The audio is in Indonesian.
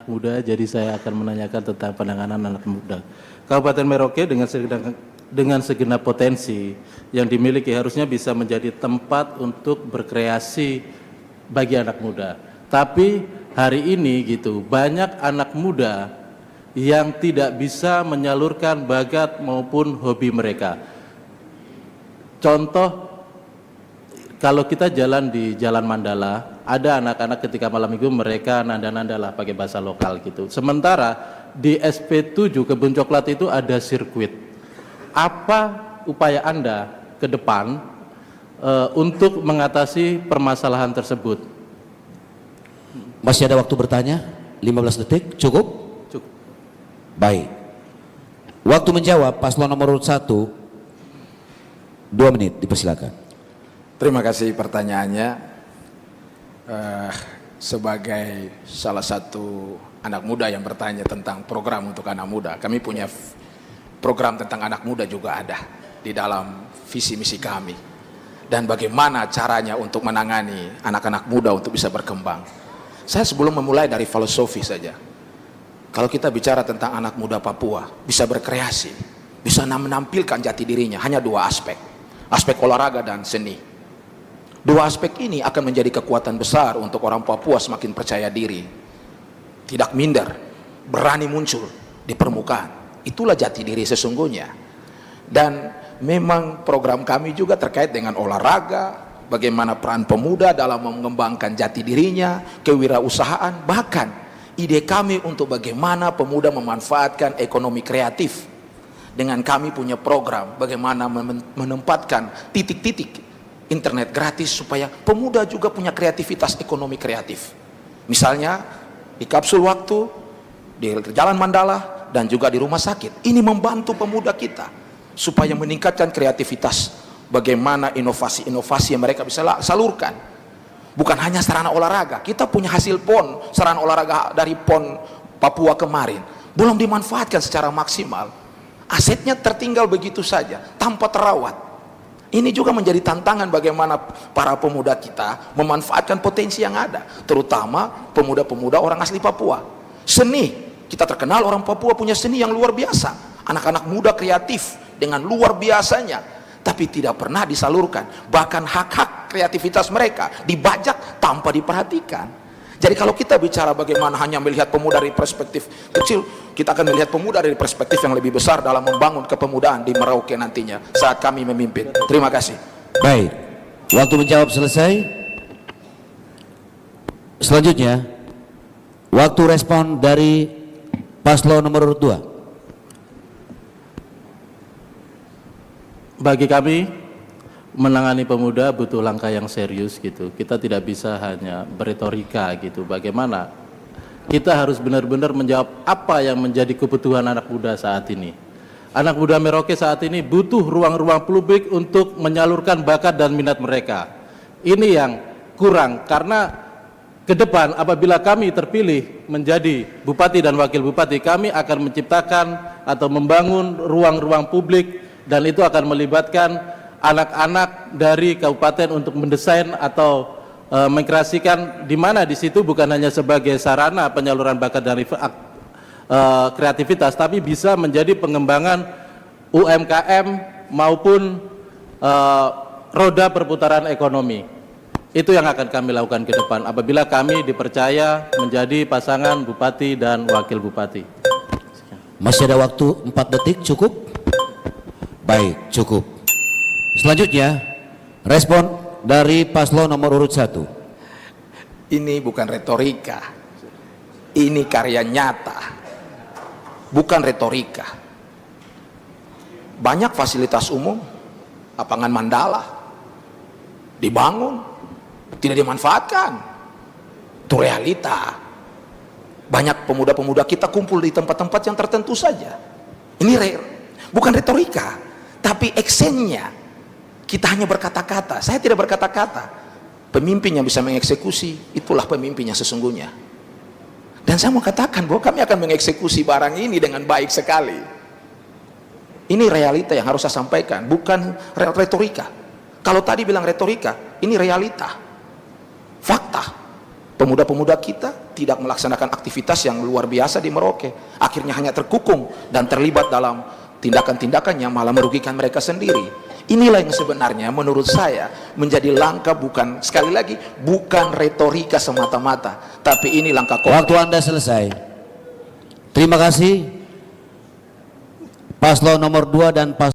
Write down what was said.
muda, jadi saya akan menanyakan tentang penanganan anak muda. Kabupaten Merauke dengan segenap potensi yang dimiliki harusnya bisa menjadi tempat untuk berkreasi bagi anak muda. Tapi hari ini gitu, banyak anak muda yang tidak bisa menyalurkan bakat maupun hobi mereka. Contoh, kalau kita jalan di Jalan Mandala, ada anak-anak ketika malam minggu mereka nanda-nanda lah pakai bahasa lokal gitu. Sementara di SP7 Kebun Coklat itu ada sirkuit. Apa upaya Anda ke depan untuk mengatasi permasalahan tersebut? Masih ada waktu bertanya? 15 detik, cukup? Cukup. Baik. Waktu menjawab paslon nomor urut 1, 2 menit, dipersilakan. Terima kasih pertanyaannya. Sebagai salah satu anak muda yang bertanya tentang program untuk anak muda, kami punya program tentang anak muda juga ada di dalam visi misi kami, dan bagaimana caranya untuk menangani anak-anak muda untuk bisa berkembang. Saya sebelum memulai dari filosofi saja, kalau kita bicara tentang anak muda Papua bisa berkreasi, bisa menampilkan jati dirinya, hanya dua aspek olahraga dan seni. Dua aspek ini akan menjadi kekuatan besar untuk orang Papua semakin percaya diri, tidak minder, berani muncul di permukaan. Itulah jati diri sesungguhnya. Dan memang program kami juga terkait dengan olahraga, bagaimana peran pemuda dalam mengembangkan jati dirinya, kewirausahaan, bahkan ide kami untuk bagaimana pemuda memanfaatkan ekonomi kreatif. Dengan kami punya program bagaimana menempatkan titik-titik internet gratis supaya pemuda juga punya kreativitas ekonomi kreatif. Misalnya di kapsul waktu, di Jalan Mandala, dan juga di rumah sakit. Ini membantu pemuda kita supaya meningkatkan kreativitas. Bagaimana inovasi-inovasi yang mereka bisa salurkan. Bukan hanya sarana olahraga. Kita punya hasil PON, sarana olahraga dari PON Papua kemarin, belum dimanfaatkan secara maksimal. Asetnya tertinggal begitu saja, tanpa terawat. Ini juga menjadi tantangan bagaimana para pemuda kita memanfaatkan potensi yang ada, terutama pemuda-pemuda orang asli Papua. Seni, kita terkenal orang Papua punya seni yang luar biasa. Anak-anak muda kreatif dengan luar biasanya, tapi tidak pernah disalurkan. Bahkan hak-hak kreativitas mereka dibajak tanpa diperhatikan. Jadi kalau kita bicara bagaimana hanya melihat pemuda dari perspektif kecil, kita akan melihat pemuda dari perspektif yang lebih besar dalam membangun kepemudaan di Merauke nantinya saat kami memimpin. Terima kasih. Baik, waktu menjawab selesai. Selanjutnya, waktu respon dari paslon nomor urut 2. Bagi kami, menangani pemuda butuh langkah yang serius gitu. Kita tidak bisa hanya beretorika gitu. Bagaimana kita harus benar-benar menjawab apa yang menjadi kebutuhan anak muda saat ini. Anak muda Merauke saat ini butuh ruang-ruang publik untuk menyalurkan bakat dan minat mereka. Ini yang kurang, karena ke depan apabila kami terpilih menjadi bupati dan wakil bupati, kami akan menciptakan atau membangun ruang-ruang publik, dan itu akan melibatkan anak-anak dari kabupaten untuk mendesain atau mengkreasikan, di mana di situ bukan hanya sebagai sarana penyaluran bakat dan kreativitas, tapi bisa menjadi pengembangan UMKM maupun roda perputaran ekonomi. Itu yang akan kami lakukan ke depan apabila kami dipercaya menjadi pasangan bupati dan wakil bupati. Masih ada waktu 4 detik, cukup? Baik, cukup. Selanjutnya, respon dari paslon nomor urut 1. Ini bukan retorika, ini karya nyata, bukan retorika. Banyak fasilitas umum, lapangan Mandala dibangun, tidak dimanfaatkan. Itu realita. Banyak pemuda-pemuda kita kumpul di tempat-tempat yang tertentu saja. Ini bukan retorika, tapi actionnya. Kita hanya berkata-kata. Saya tidak berkata-kata. Pemimpin yang bisa mengeksekusi, itulah pemimpin yang sesungguhnya. Dan saya mau katakan bahwa kami akan mengeksekusi barang ini dengan baik sekali. Ini realita yang harus saya sampaikan, bukan retorika. Kalau tadi bilang retorika, ini realita, fakta. Pemuda-pemuda kita tidak melaksanakan aktivitas yang luar biasa di Merauke. Akhirnya hanya terkukung dan terlibat dalam tindakan-tindakan yang malah merugikan mereka sendiri. Inilah yang sebenarnya menurut saya menjadi langkah, bukan, sekali lagi, bukan retorika semata-mata, tapi ini langkah konkret. Waktu Anda selesai. Terima kasih. Paslon nomor 2 dan paslon